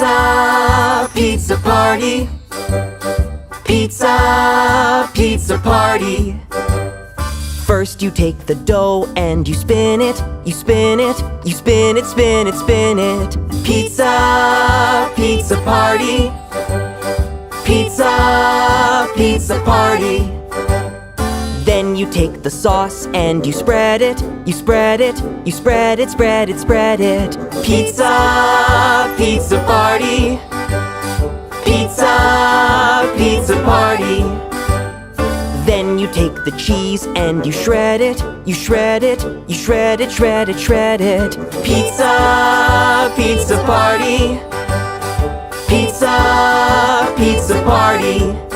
Pizza, pizza party. Pizza, pizza party. First you take the dough and you spin it, you spin it, you spin it, spin it, spin it. Pizza, pizza party. Pizza, pizza party. Then you take the sauce and you spread it, you spread it, you spread it, spread it, spread it. Pizza, pizza party. Pizza, pizza party. Then you take the cheese and you shred it, you shred it, you shred it, shred it, shred it. Pizza, pizza party. Pizza, pizza party.